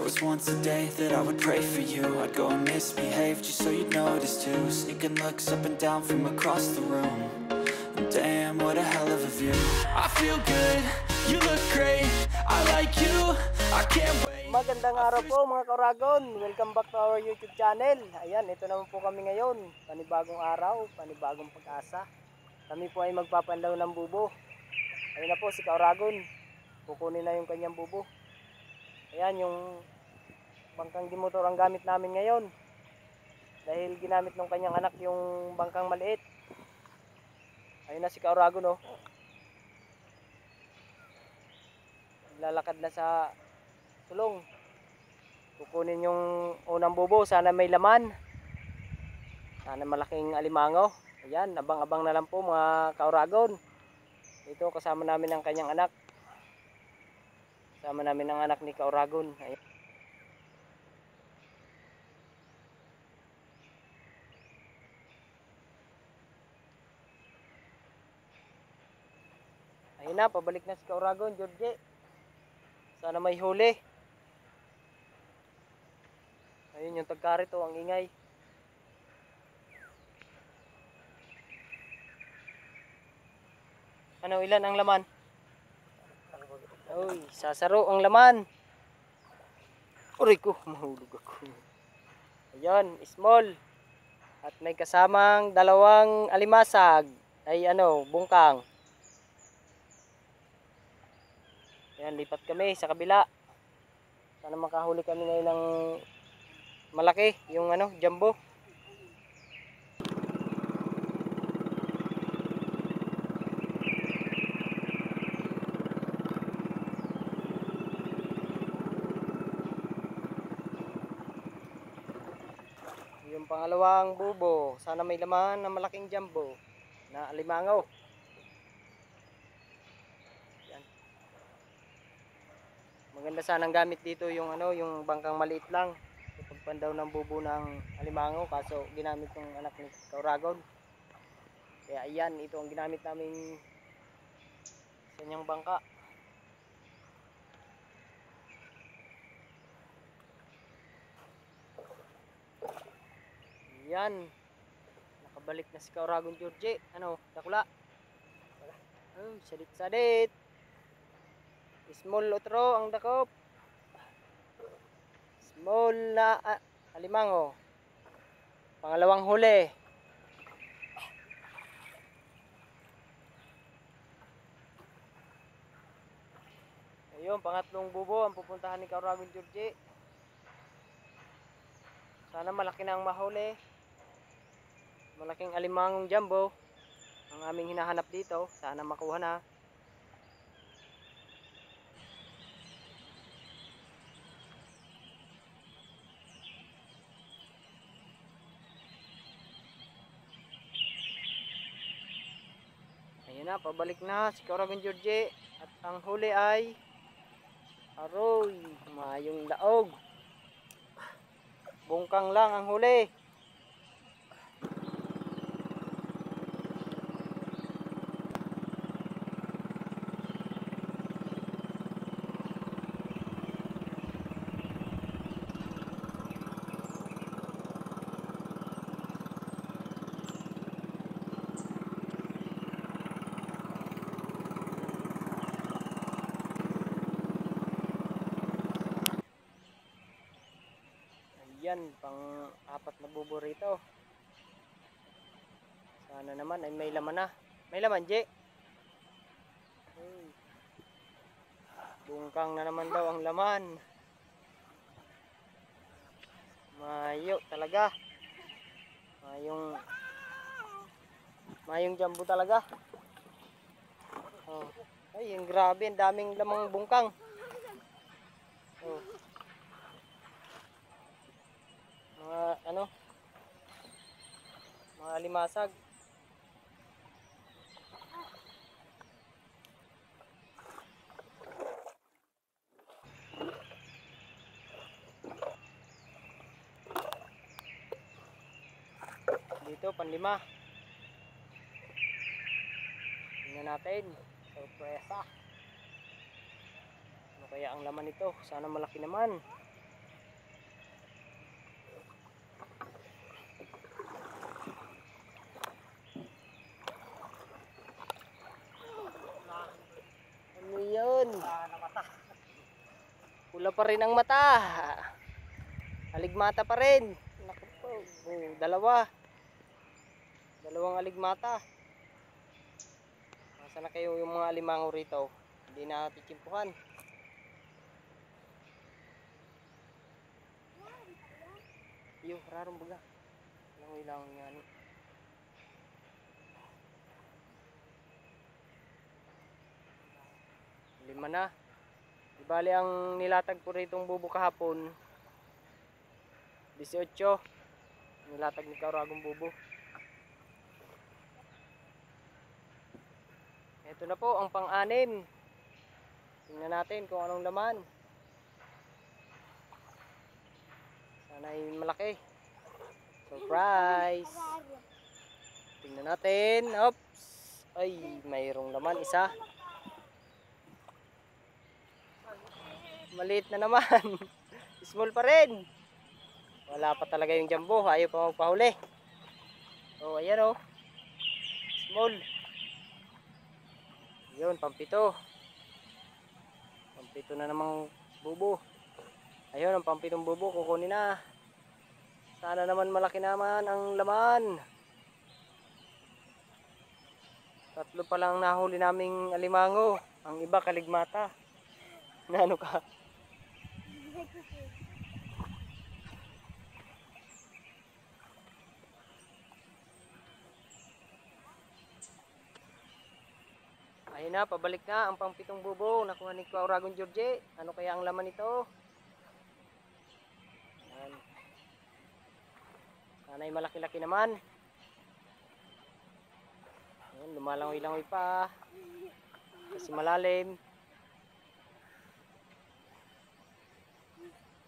was once a day that I would pray for you. I'd go and misbehave just so you'd notice too. Sneaking looks up and down from across the room. And damn, what a hell of a view. I feel good, you look great, I like you, I can't wait. Magandang araw po mga Kauragon. Welcome back to our YouTube channel. Ayan, ito naman po kami ngayon. Panibagong araw, panibagong pag-asa. Kami po ay magpapandaw ng bubo. Ayun na po si Kauragon. Kukunin na yung kanyang bubo. Ayan, yung bangkang dimotor ang gamit namin ngayon. Dahil ginamit ng kanyang anak yung bangkang maliit. Ayun na si Kauragon, oh. Lalakad na sa sulong. Kukunin yung unang bubo. Sana may laman. Sana malaking alimango. Ayan, abang-abang na lang po mga Kauragon. Ito kasama namin ang kanyang anak. Kasama namin ang anak ni Kauragon. Ayan. Ayun na, pabalik na si Kauragon, George. Sana may huli. Ayun yung tagkarito, ang ingay. Ano, ilan ang laman? Uy, sasaro ang laman. Uray ko, mahulog ako. Ayun, small. At may kasamang dalawang alimasag. Ay bungkang. Ayan, lipat kami sa kabila. Sana makahuli kami ngayon ng malaki, yung jumbo. Yung pangalawang bubo, sana may laman na malaking jumbo na alimango. Yan. Maganda sanang gamit dito yung yung bangkang maliit lang. Pagpandaw ng bubo ng alimango, kaso ginamit ng anak ni Kauragon. Kaya ayan, ito ang ginamit namin sa kanyang bangka. Yan, nakabalik na si Kauragon, George. Dakula. Oh, sadit-sadit. Small otro ang dakop. Small na alimango. Pangalawang huli. Ayun, pangatlong bubo ang pupuntahan ni Kauragon, George. Sana malaki na ang mahuli. Malaking alimangong jumbo ang aming hinahanap dito. Sana makuha na. Ayun na, pabalik na si Kauragon, George. At ang huli ay aroy, mayong laog. Bungkang lang ang huli. Yan, pang apat na bubo rito. Sana naman ay may laman na. May laman, Je. Bungkang na naman daw ang laman. Mayo talaga. Mayong jumbo talaga. Oh. Ay, yung grabe, ang daming lamang bungkang. Oh. Mga limasag. Dito panlima. Tingnan natin, sorpresa. Ano kaya ang laman nito? Sana malaki naman. Pula pa rin ang mata. Aligmata pa rin. Naku po. Dalawang aligmata. Nasaan na kayo yung mga alimango rito? Hindi na titsimpuhan. Iyo, rarong baga. Ilang yan. Lima na. Ibali ang nilatag ko rito bubo kahapon 18. Nilatag ni Kauragong bubo. Ito na po ang pang-anim. Tingnan natin kung anong laman. Sana ay malaki. Surprise! Tingnan natin. Oops! Ay, mayroong laman isa. Maliit na naman. Small pa rin. Wala pa talaga yung jumbo. Ayaw pa magpahuli. Oh, ayan oh. Small. Yun, pampito. Pampito na namang bubo. Ayun, ang pampitong bubo. Kukunin na. Sana naman malaki naman ang laman. 3 pa lang nahuli naming alimango. Ang iba kaligmata. Ano ka? Ayun na, pabalik na ang pang-pitong bubo. Nakuha ni Kauragong George. Ano kaya ang laman nito? Ayan. Sana'y malaki-laki naman. Ayan, lumalangoy-langoy pa. Kasi malalim.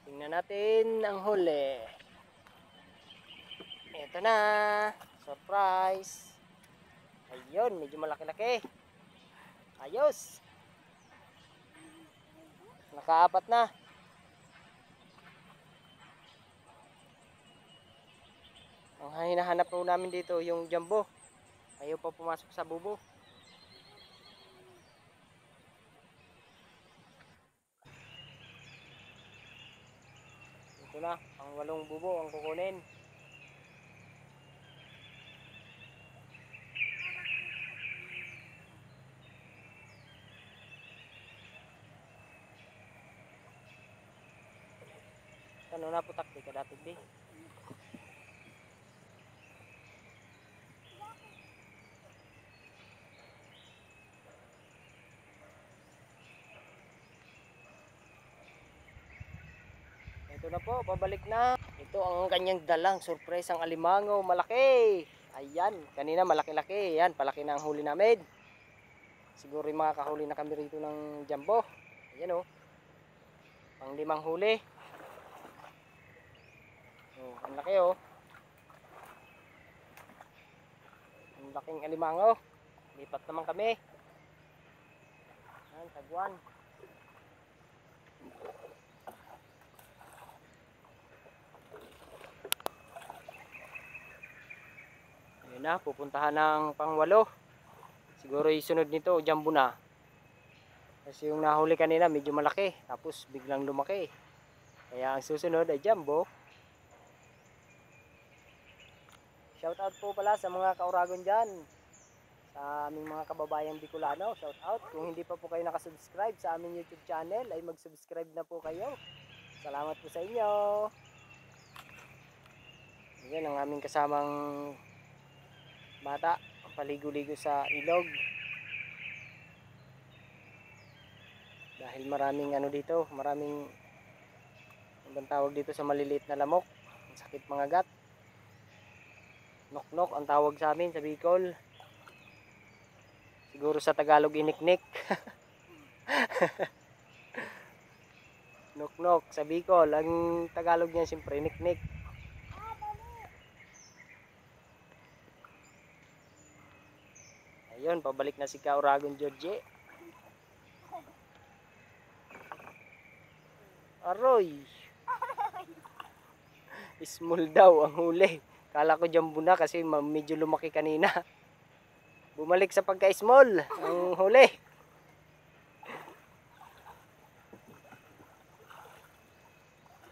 Tingnan natin ang huli. Ito na. Surprise. Ayun, medyo malaki-laki. Ayos. Nakaapat na. Ang hinahanap po namin dito yung jumbo. Ayaw pa pumasok sa bubo. Ito na, ang 8 bubo ang kukunin. Ano na po takti ka dati di? Ito na po, pabalik na. Ito ang kanyang dalang surprise ang alimango, malaki. Ayan, kanina malaki-laki. Ayan, palaki na ang huli namin. Siguro yung mga kahuli na kami rito ng jumbo. Ayan oh. Pang 5 huli. Oh, ang laki oh. Ang laking alimango. Lipat naman kami. Ayan, tagwan. Ayun na, pupuntahan ng pang-8. Siguro yung sunod nito, jumbo na. Kasi yung nahuli kanina medyo malaki. Tapos biglang lumaki. Kaya ang susunod ay jumbo. Shoutout po pala sa mga Kauragon dyan. Sa aming mga kababayang Bicolano. Shoutout. Kung hindi pa po kayo nakasubscribe sa aming YouTube channel, ay mag-subscribe na po kayo. Salamat po sa inyo. Yan ang aming kasamang bata. Paligo-ligo sa ilog. Dahil maraming ano dito, maraming ang tawag dito sa maliliit na lamok. Ang sakit mga gat. Nok-nok ang tawag sa amin sa Bicol. Siguro sa Tagalog iniknik. Nok-nok sa Bicol. Ang Tagalog niya siyempre iniknik. Ayun, pabalik na si Kauragong George. Aroy. Small daw ang huli. Kala ko jumbo na kasi medyo lumaki kanina. Bumalik sa pagka-small ang huli.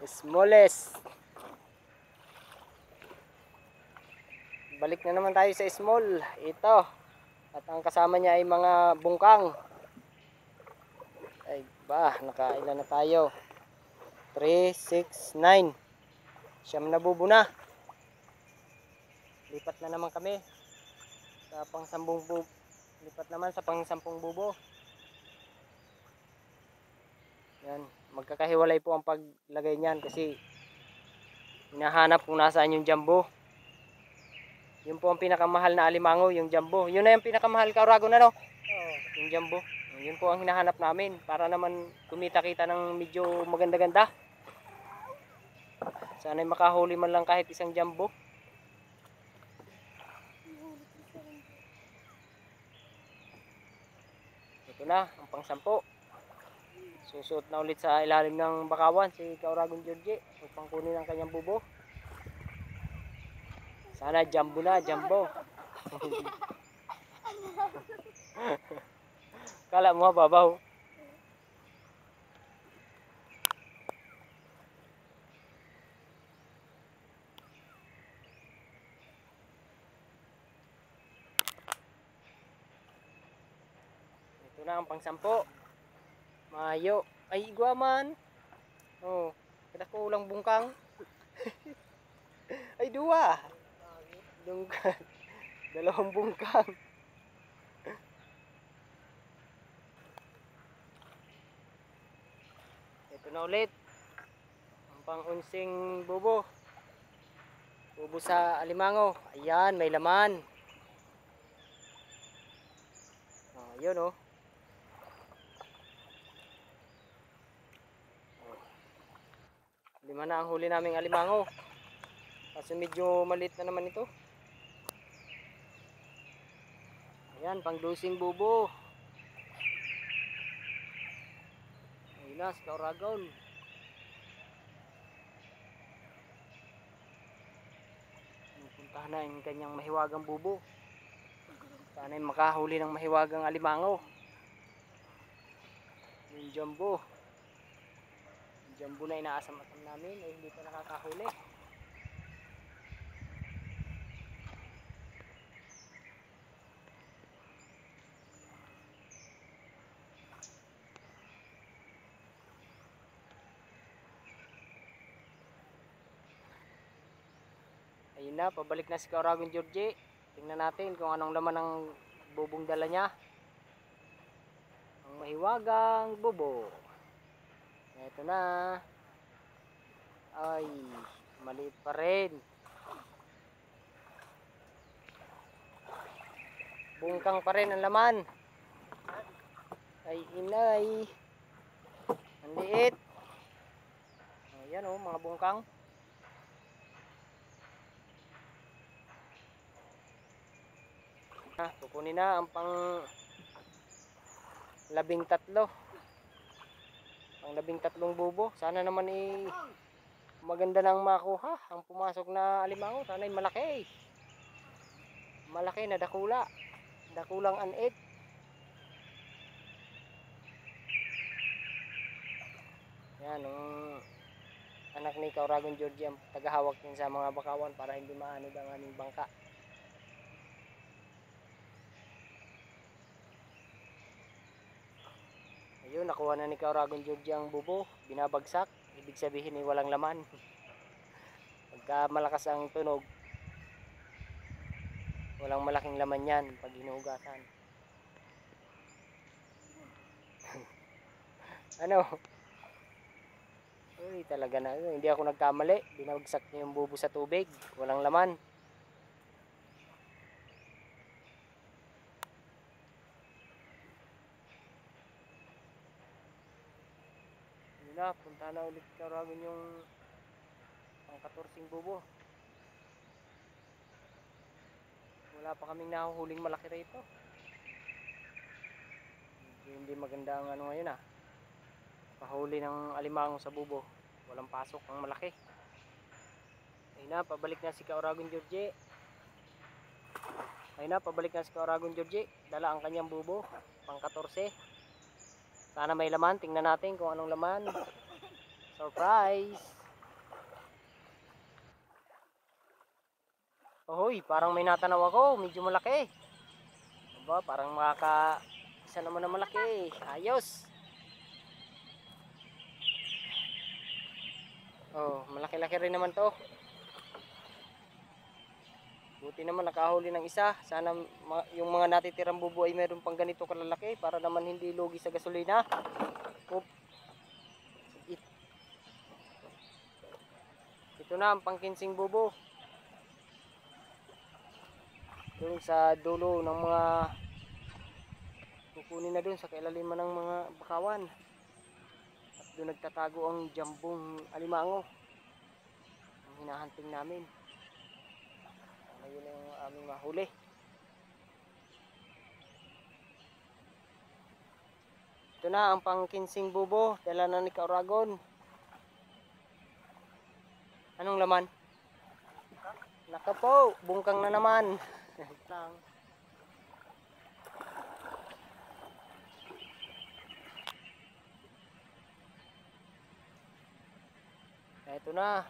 Smallest. Balik na naman tayo sa small. Ito. At ang kasama niya ay mga bungkang. Ay ba, nakailan na tayo. 3, 6, 9. Siyam na bubo na. Lipat na naman kami sa pang-10 bubo. Lipat naman sa pang-10 bubo. Yan, magkakahiwalay po ang paglagay niyan kasi hinahanap kung nasaan yung jumbo. Yun po ang pinakamahal na alimango, yung jumbo. Yun na yung pinakamahal Kauragon na, no? Oo, yung jumbo. Yun po ang hinahanap namin para naman kumita-kita ng medyo maganda-ganda. Sana'y makahuli man lang kahit isang jumbo. Ito na, ang pang-10. Susuot na ulit sa ilalim ng bakawan si Kauragon Georgie upang kunin ang kanyang bubo. Sana jumbo na, jumbo. Kala mo babaw. Ito na ang pang-10. Mayo. Ay, iguaman. Oh, kada ko ulang bungkang. Ay, dua. Dungkang. Dalawang bungkang. Ito na ulit. Ang pang-11 bubo. Bubo sa alimango. Ayan, may laman. Oh, yun oh. Lima na ang huli naming alimango. Kasi medyo maliit na naman ito. Ayan, pang-12 bubo. Ayun na, si Kauragon. Puntahan na yung kanyang mahiwagang bubo. Sana'y makahuli ng mahiwagang alimango. Yung jumbo. Jumbo na inaasam-asam namin ay hindi pa nakakahuli. Ayun na, pabalik na si Kauragon Georgie. Tingnan natin kung anong laman ng bubong dala niya. Ang mahiwagang bubo. Ito na. Ay, maliit pa rin. Bungkang pa rin ang laman. Ay, inay. Ang liit. Ayan oh, mga bungkang. Kukunin na ang pang 13. Pang 13 bubo. Sana naman maganda nang makuha ang pumasok na alimango. Sana malaki. Malaki na dakula. Dakulang anit. Yan ang anak ni Kauragon Georgie ang tagahawak din sa mga bakawan para hindi maanod ang aming bangka. Ayun, nakuha na ni Kauragon Georgie ang bubo, binabagsak, ibig sabihin ay walang laman. Pagka malakas ang tunog, walang malaking laman yan pag hinugasan. Ano? Uy, talaga na, hindi ako nagkamali, binabagsak niya yung bubo sa tubig, walang laman. Na, punta na ulit Kauragon yung pang 14 bubo. Wala pa kaming nahuhuling malaki rito. Hindi maganda ang ano ngayon pahuli ng alimango sa bubo. Walang pasok ang malaki. Ayun na, pabalik na si Kauragon Georgie. Ayun na, pabalik na si Kauragon Georgie. Dala ang kanyang bubo, pang 14. Sana may laman, tingnan natin kung anong laman. Surprise! Hoy, parang may natanaw ako, medyo malaki. Aba, parang isa naman na malaki. Ayos. Oh, malaki-laki rin naman to. Buti naman nakahuli ng isa. Sana yung mga natitirang bubo ay meron pang ganito kalalaki para naman hindi lugi sa gasolina. Oop. Ito na ang pangkinsing bubo. Doon sa dulo ng mga kukunin na doon sa kailaliman ng mga bakawan. At doon nagtatago ang jambong alimango. Ang hinahunting namin. Ngayon na yung aming mahuli. Ito na ang pangkinsing bubo. Dala na ni Kauragon. Anong laman? Naka po, bungkang na naman. Lang. Ito na.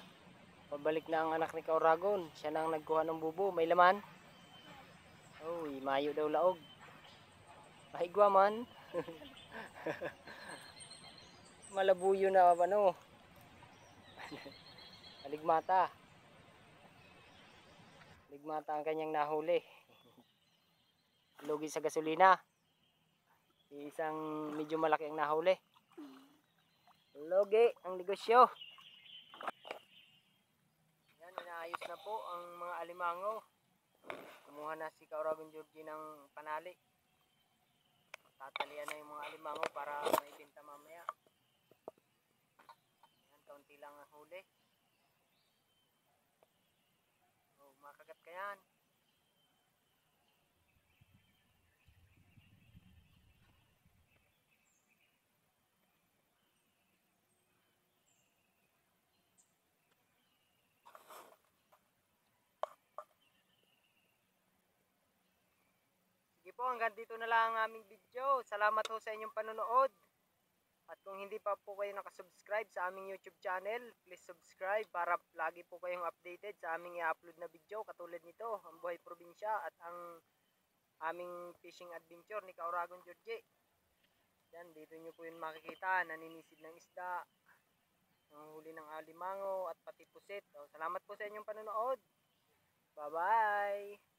Pabalik na ang anak ni Kauragon. Siya na ang nagkuha ng bubo. May laman. Uy, mayo daw laog. Mahigwa man. Malabuyo na ano. Aligmata. Aligmata ang kanyang nahuli. Lugi sa gasolina. Isang medyo malaki ang nahuli. Lugi ang negosyo. Yan, inaayos na po ang mga alimango. Kumuha na si Kauragon Georgie ng panali. Tatalian na yung mga alimango para maibenta mamaya. Yan, kaunti lang ang huli. Oh, makagat ka yan. Sige po, hanggang dito na lang ang aming video. Salamat ho sa inyong panonood. At kung hindi pa po kayo nakasubscribe sa aming YouTube channel, please subscribe para lagi po kayong updated sa aming i-upload na video katulad nito, ang buhay probinsya at ang aming fishing adventure ni Kauragon Georgie. Yan, dito nyo po yun makikita, naninisid ng isda, ang huli ng alimango at pati pusit. So, salamat po sa inyong panonood. Bye-bye!